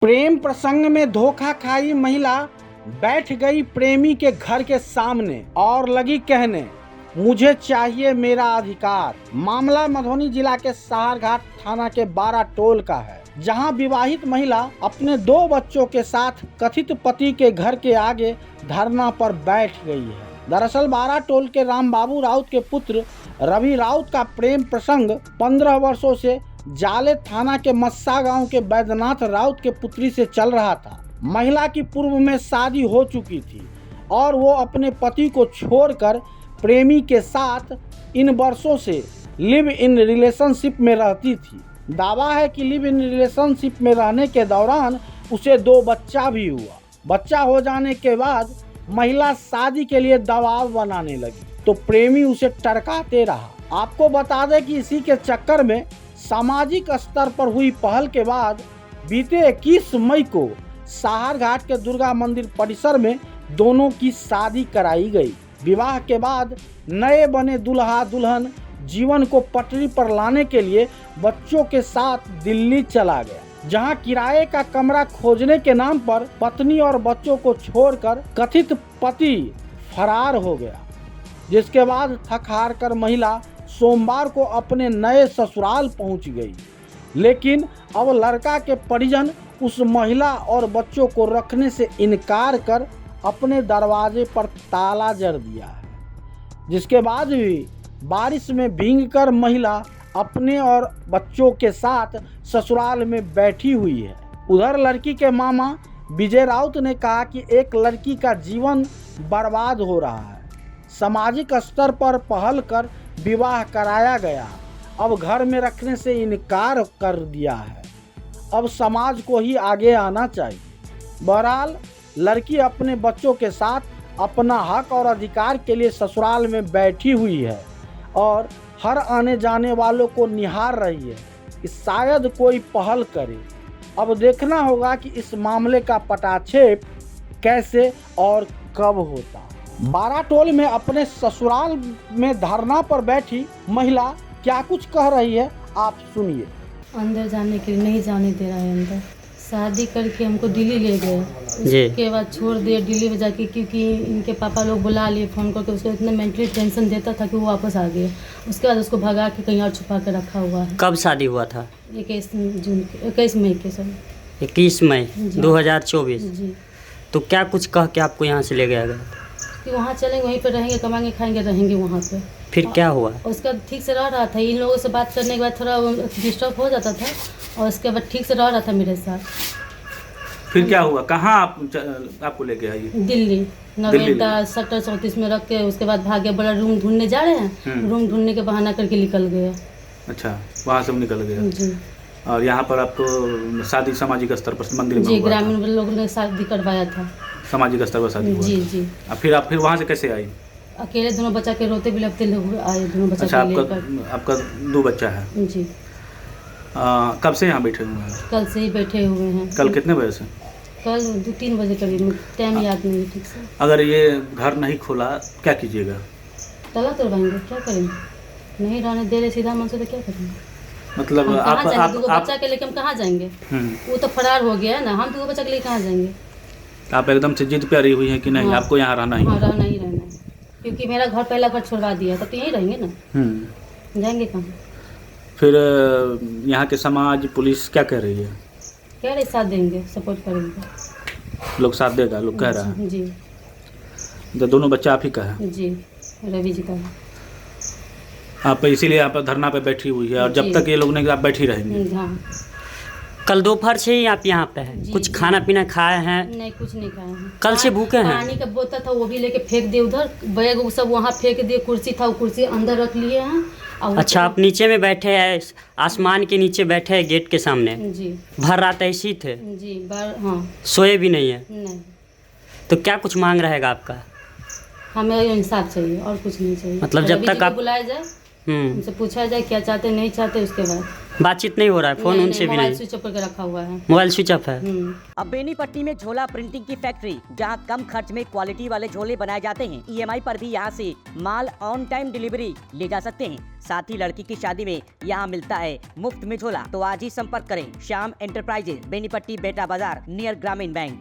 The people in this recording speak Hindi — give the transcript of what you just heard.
प्रेम प्रसंग में धोखा खाई महिला बैठ गई प्रेमी के घर के सामने और लगी कहने, मुझे चाहिए मेरा अधिकार। मामला मधुबनी जिला के साहरघाट थाना के 12 टोल का है, जहां विवाहित महिला अपने 2 बच्चों के साथ कथित पति के घर के आगे धरना पर बैठ गई है। दरअसल 12 टोल के रामबाबू राउत के पुत्र रवि राउत का प्रेम प्रसंग 15 वर्षों से जाले थाना के मस्सा गांव के बैद्यनाथ राउत के पुत्री से चल रहा था। महिला की पूर्व में शादी हो चुकी थी और वो अपने पति को छोड़कर प्रेमी के साथ इन वर्षों से लिव इन रिलेशनशिप में रहती थी। दावा है कि लिव इन रिलेशनशिप में रहने के दौरान उसे 2 बच्चा भी हुआ। बच्चा हो जाने के बाद महिला शादी के लिए दबाव बनाने लगी तो प्रेमी उसे टरकाते रहा। आपको बता दें कि इसी के चक्कर में सामाजिक स्तर पर हुई पहल के बाद बीते 21 मई को साहरघाट के दुर्गा मंदिर परिसर में दोनों की शादी कराई गई। विवाह के बाद नए बने दुल्हा दुल्हन जीवन को पटरी पर लाने के लिए बच्चों के साथ दिल्ली चला गया, जहां किराए का कमरा खोजने के नाम पर पत्नी और बच्चों को छोड़कर कथित पति फरार हो गया। जिसके बाद थक हार कर महिला सोमवार को अपने नए ससुराल पहुंच गई, लेकिन अब लड़का के परिजन उस महिला और बच्चों को रखने से इनकार कर अपने दरवाजे पर ताला जड़ दिया है। जिसके बाद भी बारिश में भीगकर महिला अपने और बच्चों के साथ ससुराल में बैठी हुई है। उधर लड़की के मामा विजय राउत ने कहा कि एक लड़की का जीवन बर्बाद हो रहा है। सामाजिक स्तर पर पहल कर विवाह कराया गया, अब घर में रखने से इनकार कर दिया है। अब समाज को ही आगे आना चाहिए। बहरहाल लड़की अपने बच्चों के साथ अपना हक और अधिकार के लिए ससुराल में बैठी हुई है और हर आने जाने वालों को निहार रही है कि शायद कोई पहल करे। अब देखना होगा कि इस मामले का पटाक्षेप कैसे और कब होता। 12 टोल में अपने ससुराल में धरना पर बैठी महिला क्या कुछ कह रही है, आप सुनिए। अंदर जाने के लिए नहीं जाने दे रहा है। अंदर शादी करके हमको दिल्ली ले गए, उसके बाद छोड़ दिए दिल्ली में जाके, क्योंकि इनके पापा लोग बुला लिए फ़ोन करके। उसको इतना मेंटली टेंशन देता था कि वो वापस आ गया। उसके बाद उसको भगा के कहीं और छुपा के रखा हुआ है। कब शादी हुआ था? 21 मई के समय। 21 मई 2024। जी। तो क्या कुछ कह के आपको यहाँ से ले गया गया? कि वहाँ चलेंगे, वहीं पर रहेंगे, कमाएंगे खाएंगे, रहेंगे वहाँ पे। फिर क्या हुआ? उसका ठीक से रह रहा था। इन लोगों से बात करने के बाद थोड़ा डिस्टर्ब हो जाता था और उसके बाद ठीक से रह रहा था मेरे साथ। फिर क्या हुआ? कहाँ आपको लेके आई? दिल्ली नवेटा सेक्टर 34 में रख के उसके बाद भाग गया। बड़ा रूम ढूंढने जा रहे हैं, रूम ढूंढने के बहाना करके निकल गए। अच्छा, वहाँ से निकल गया जी। और यहाँ पर आपको शादी सामाजिक स्तर पर मंदिर में जी, हुआ ग्रामीण लोगों ने शादी करवाया था। सामाजिक स्तर पर शादी हुआ जी था। जी। अब फिर वहाँ से कैसे आई? अकेले दोनों बच्चा के रोते बिलखते लोग आए, दोनों बच्चा अच्छा, के लेकर। आपका 2 बच्चा है? जी। कब से यहाँ बैठे हुए हैं? कल से ही बैठे हुए हैं। कल कितने बजे से? कल 2-3 बजे करीब, टाइम याद नहीं है ठीक से। अगर ये घर नहीं खोला क्या कीजिएगा? ताला तोड़वाएंगे, क्या करेंगे? नहीं रहने दे रहे सीधा मन से तो क्या करेंगे? मतलब हम कहाँ जाएंगे? आप 2 बच्चा के लेके हम कहाँ जाएंगे? वो तो फरार हो गया है ना, हम 2 बच्चा के लिए कहाँ जाएंगे? आप एकदम से जिद पे अड़ी हुई हैं कि नहीं, आपको यहाँ रहना ही? हाँ, रहना ही रहना है, क्योंकि मेरा घर पहला घर छोड़वा दिया था तो यहीं रहेंगे ना, जाएंगे कहाँ? फिर यहाँ के समाज पुलिस क्या कह रही है? कह रहे साथ देंगे, सपोर्ट करेंगे। लोग साथ देगा, लोग कह रहा है। जी तो दोनों बच्चा आप ही का है? जी, रवि जी का है। आप इसीलिए यहाँ पर धरना पे बैठी हुई है और जब तक ये लोग नहीं, आप बैठी रहेंगी? हाँ। कल दोपहर से ही आप यहाँ पे हैं? कुछ खाना पीना खाए हैं? नहीं, कुछ नहीं खाए हैं। कल से भूखे हैं? पानी का बोतल था वो भी लेके फेंक दिए उधर, बैग वो सब वहाँ फेंक दिए। कुर्सी था वो कुर्सी अंदर रख लिए हैं। अच्छा, आप नीचे में बैठे हैं, आसमान के नीचे बैठे हैं गेट के सामने? जी। भर रात ऐसे ही थे? जी, हाँ। सोए भी नहीं है? नहीं। तो क्या कुछ मांग रहेगा आपका? हमें इंसाफ चाहिए और कुछ नहीं चाहिए। मतलब जब तक आप बुलाया जाए, उनसे पूछा जाए क्या चाहते नहीं चाहते, उसके बाद बातचीत नहीं हो रहा है, फोन उनसे भी मोबाइल नहीं, स्विच ऑफ करके रखा हुआ है। मोबाइल स्विच ऑफ है। अब बेनीपट्टी में झोला प्रिंटिंग की फैक्ट्री, जहां कम खर्च में क्वालिटी वाले झोले बनाए जाते हैं। EMI पर भी यहां से माल ऑन टाइम डिलीवरी ले जा सकते हैं। साथ ही लड़की की शादी में यहां मिलता है मुफ्त में झोला। तो आज ही संपर्क करें श्याम एंटरप्राइजेज, बेनीपट्टी, बेटा बाजार, नियर ग्रामीण बैंक।